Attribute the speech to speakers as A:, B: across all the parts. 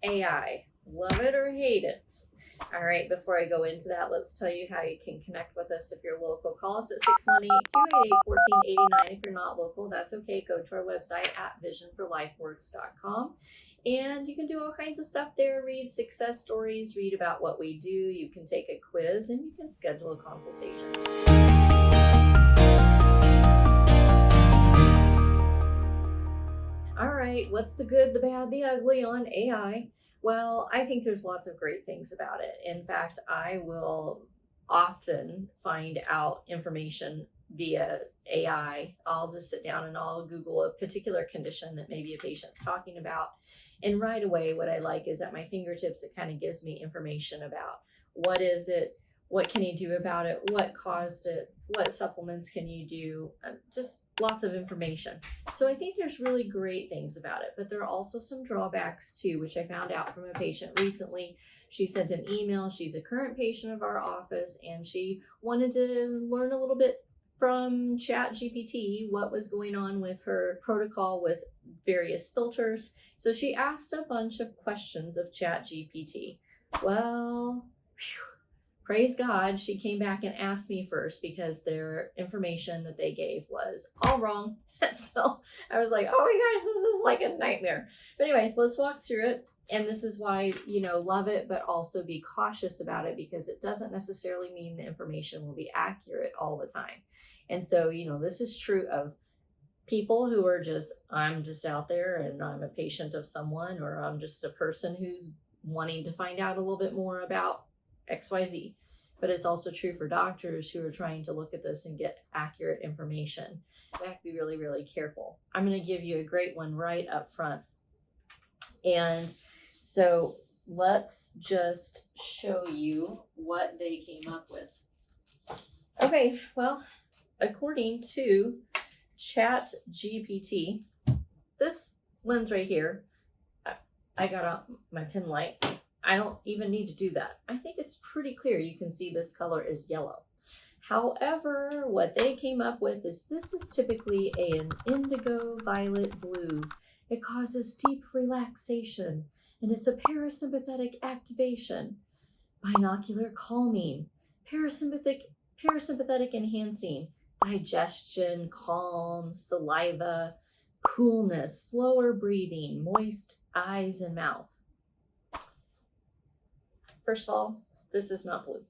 A: AI. Love it or hate it? All right, before I go into that, let's tell you how you can connect with us if you're local. Call us at 618-288-1489. If you're not local, that's okay. Go to our website at visionforlifeworks.com. And you can do all kinds of stuff there. Read success stories, read about what we do. You can take a quiz, and you can schedule a consultation. All right, what's the good, the bad, the ugly on AI? Well, I think there's lots of great things about it. In fact, I will often find out information via AI. I'll just sit down and I'll Google a particular condition that maybe a patient's talking about. And right away, what I like is at my fingertips, it kind of gives me information about what is it, what can you do about it, what caused it, what supplements can you do, just lots of information. So I think there's really great things about it, but there are also some drawbacks too, which I found out from a patient recently. She sent an email. She's a current patient of our office, and she wanted to learn a little bit from Chat GPT what was going on with her protocol with various filters. So she asked a bunch of questions of Chat GPT. Well, praise God, she came back and asked me first because their information that they gave was all wrong. So I was like, oh my gosh, this is like a nightmare. But anyway, let's walk through it. And this is why, love it, but also be cautious about it, because it doesn't necessarily mean the information will be accurate all the time. And so, this is true of people who are I'm just out there and I'm a patient of someone, or I'm just a person who's wanting to find out a little bit more about XYZ. But it's also true for doctors who are trying to look at this and get accurate information. We have to be really, really careful. I'm going to give you a great one right up front. And so let's just show you what they came up with. Okay, well, according to Chat GPT, this lens right here, I got out my pen light. I don't even need to do that. I think it's pretty clear. You can see this color is yellow. However, what they came up with is this is typically an indigo violet blue. It causes deep relaxation, and it's a parasympathetic activation, binocular calming, parasympathetic enhancing, digestion, calm, saliva, coolness, slower breathing, moist eyes and mouth. First of all, this is not blue.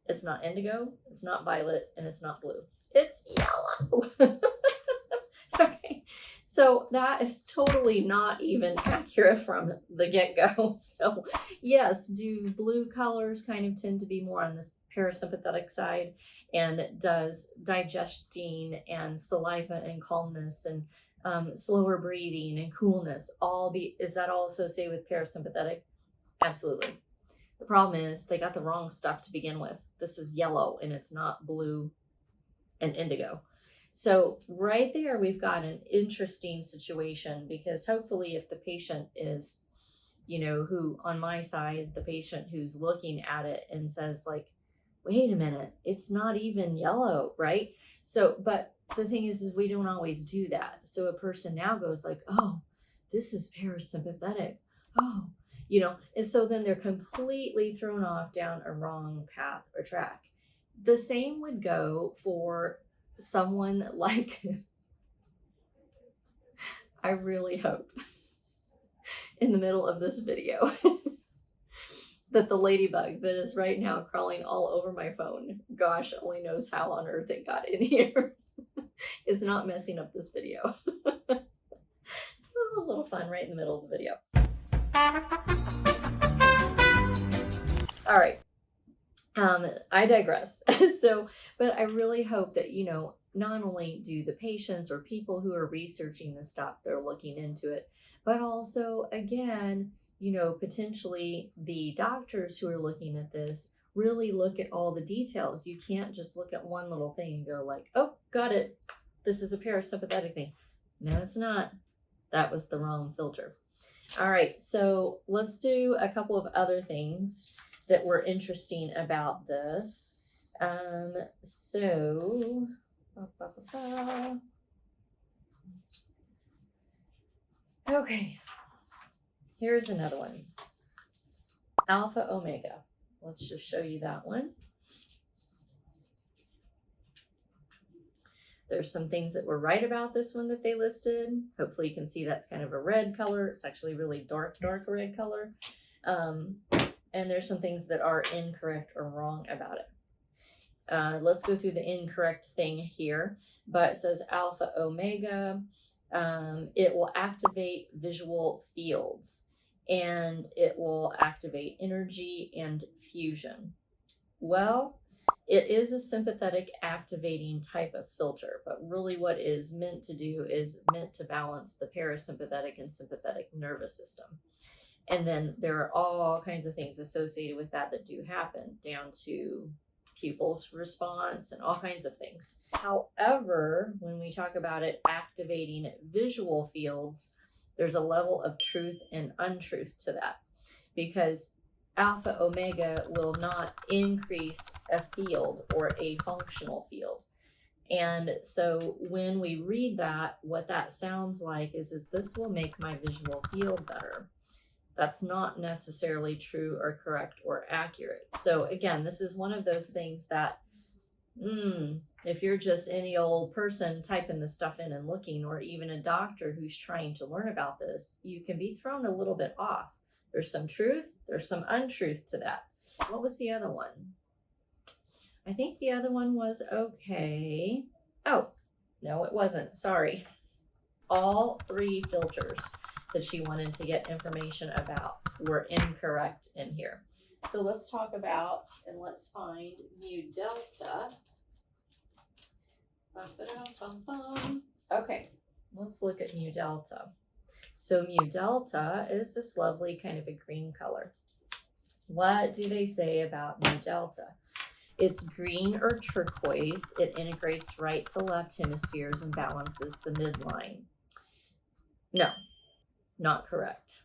A: It's not indigo, it's not violet, and it's not blue. It's yellow. Okay, so that is totally not even accurate from the get-go. So yes, do blue colors kind of tend to be more on this parasympathetic side, and does digesting and saliva and calmness and slower breathing and coolness is that all associated with parasympathetic? Absolutely. The problem is they got the wrong stuff to begin with. This is yellow and it's not blue and indigo. So right there, we've got an interesting situation, because hopefully if the patient is, who on my side, the patient who's looking at it and says like, wait a minute, it's not even yellow, right? So, but the thing is we don't always do that. So a person now goes like, oh, this is parasympathetic. Oh, and so then they're completely thrown off down a wrong path or track. The same would go for someone like, I really hope in the middle of this video that the ladybug that is right now crawling all over my phone, gosh only knows how on earth it got in here, is not messing up this video. A little fun right in the middle of the video. All right. I digress. But I really hope that, not only do the patients or people who are researching this stuff, they're looking into it, but also, again, potentially the doctors who are looking at this really look at all the details. You can't just look at one little thing and go like, oh, got it. This is a parasympathetic thing. No, it's not. That was the wrong filter. All right, so let's do a couple of other things that were interesting about this. Okay. Here's another one. Alpha Omega. Let's just show you that one. There's some things that were right about this one that they listed. Hopefully you can see that's kind of a red color. It's actually really dark red color. And there's some things that are incorrect or wrong about it. Let's go through the incorrect thing here. But it says Alpha Omega. It will activate visual fields, and it will activate energy and fusion. Well, it is a sympathetic activating type of filter, but really what it is meant to do is meant to balance the parasympathetic and sympathetic nervous system. And then there are all kinds of things associated with that do happen, down to pupils response and all kinds of things. However, when we talk about it activating visual fields, there's a level of truth and untruth to that, because Alpha Omega will not increase a field or a functional field. And so when we read that, what that sounds like is this will make my visual field better. That's not necessarily true or correct or accurate. So again, this is one of those things that, if you're just any old person typing this stuff in and looking, or even a doctor who's trying to learn about this, you can be thrown a little bit off. There's some truth, there's some untruth to that. What was the other one? I think the other one was okay. Oh, no, it wasn't. Sorry. All three filters that she wanted to get information about were incorrect in here. So let's talk about, and let's find mu delta. Okay, let's look at mu delta. So mu delta is this lovely kind of a green color. What do they say about mu delta? It's green or turquoise. It integrates right to left hemispheres and balances the midline. No, not correct.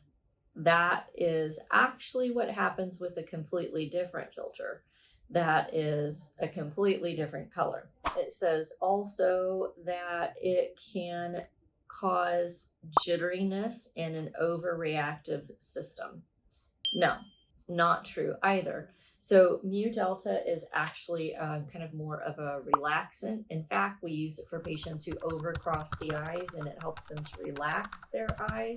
A: That is actually what happens with a completely different filter. That is a completely different color. It says also that it can cause jitteriness in an overreactive system. No, not true either. So mu delta is actually kind of more of a relaxant. In fact, we use it for patients who overcross the eyes, and it helps them to relax their eyes.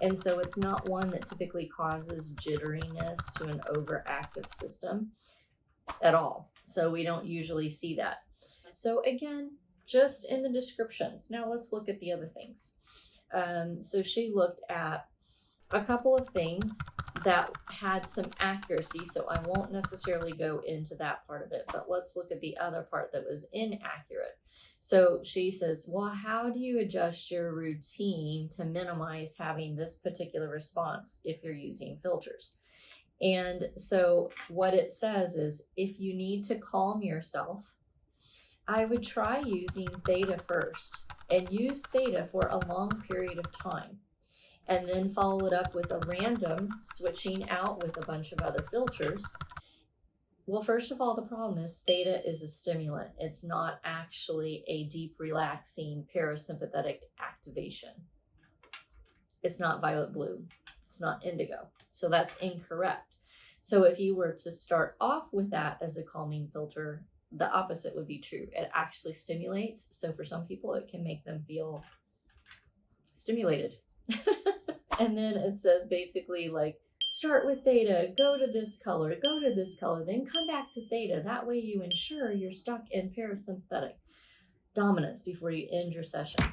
A: And so it's not one that typically causes jitteriness to an overactive system at all. So we don't usually see that. So again, just in the descriptions. Now let's look at the other things. So she looked at a couple of things that had some accuracy, so I won't necessarily go into that part of it, but let's look at the other part that was inaccurate. So she says, well, how do you adjust your routine to minimize having this particular response if you're using filters? And so what it says is, if you need to calm yourself, I would try using theta first, and use theta for a long period of time, and then follow it up with a random switching out with a bunch of other filters. Well, first of all, the problem is theta is a stimulant. It's not actually a deep, relaxing parasympathetic activation. It's not violet blue. It's not indigo. So that's incorrect. So if you were to start off with that as a calming filter, the opposite would be true. It actually stimulates. So for some people, it can make them feel stimulated. And then it says basically like, start with theta, go to this color, then come back to theta. That way you ensure you're stuck in parasympathetic dominance before you end your session.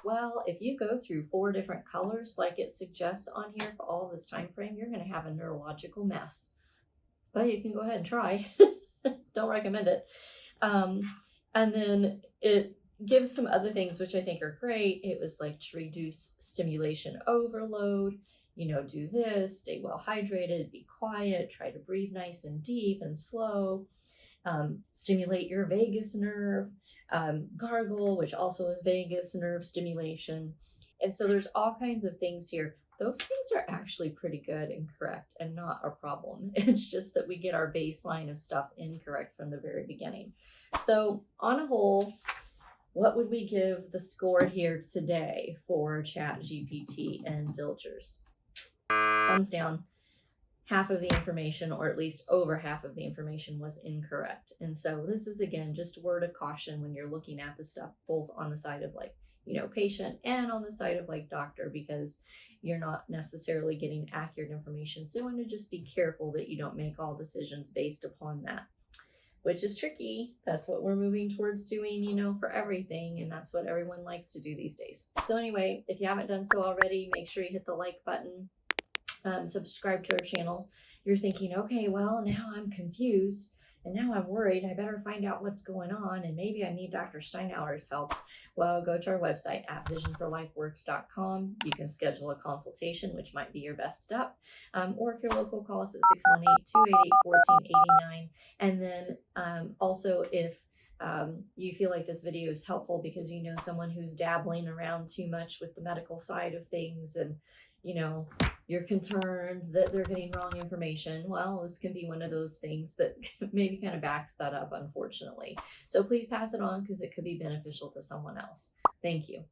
A: Well, if you go through 4 different colors like it suggests on here for all this time frame, you're going to have a neurological mess. But you can go ahead and try. Don't recommend it. And then it gives some other things which I think are great. It was like to reduce stimulation overload, do this, stay well hydrated, be quiet, try to breathe nice and deep and slow, stimulate your vagus nerve, gargle, which also is vagus nerve stimulation. And so there's all kinds of things here. Those things are actually pretty good and correct and not a problem. It's just that we get our baseline of stuff incorrect from the very beginning. So on a whole, what would we give the score here today for Chat GPT and filters? thumbs down, half of the information, or at least over half of the information, was incorrect. And so this is, again, just a word of caution when you're looking at the stuff, both on the side of like, patient and on the side of like doctor, because you're not necessarily getting accurate information. So you want to just be careful that you don't make all decisions based upon that, which is tricky. That's what we're moving towards doing, for everything. And that's what everyone likes to do these days. So anyway, if you haven't done so already, make sure you hit the like button, subscribe to our channel. You're thinking, okay, well, now I'm confused and now I'm worried. I better find out what's going on, and maybe I need Dr. Steinhauer's help. Well, go to our website at visionforlifeworks.com. You can schedule a consultation, which might be your best step. Or if you're local, call us at 618-288-1489. And then also, if you feel like this video is helpful because you know someone who's dabbling around too much with the medical side of things, and you're concerned that they're getting wrong information, well, this can be one of those things that maybe kind of backs that up, unfortunately. So please pass it on because it could be beneficial to someone else. Thank you.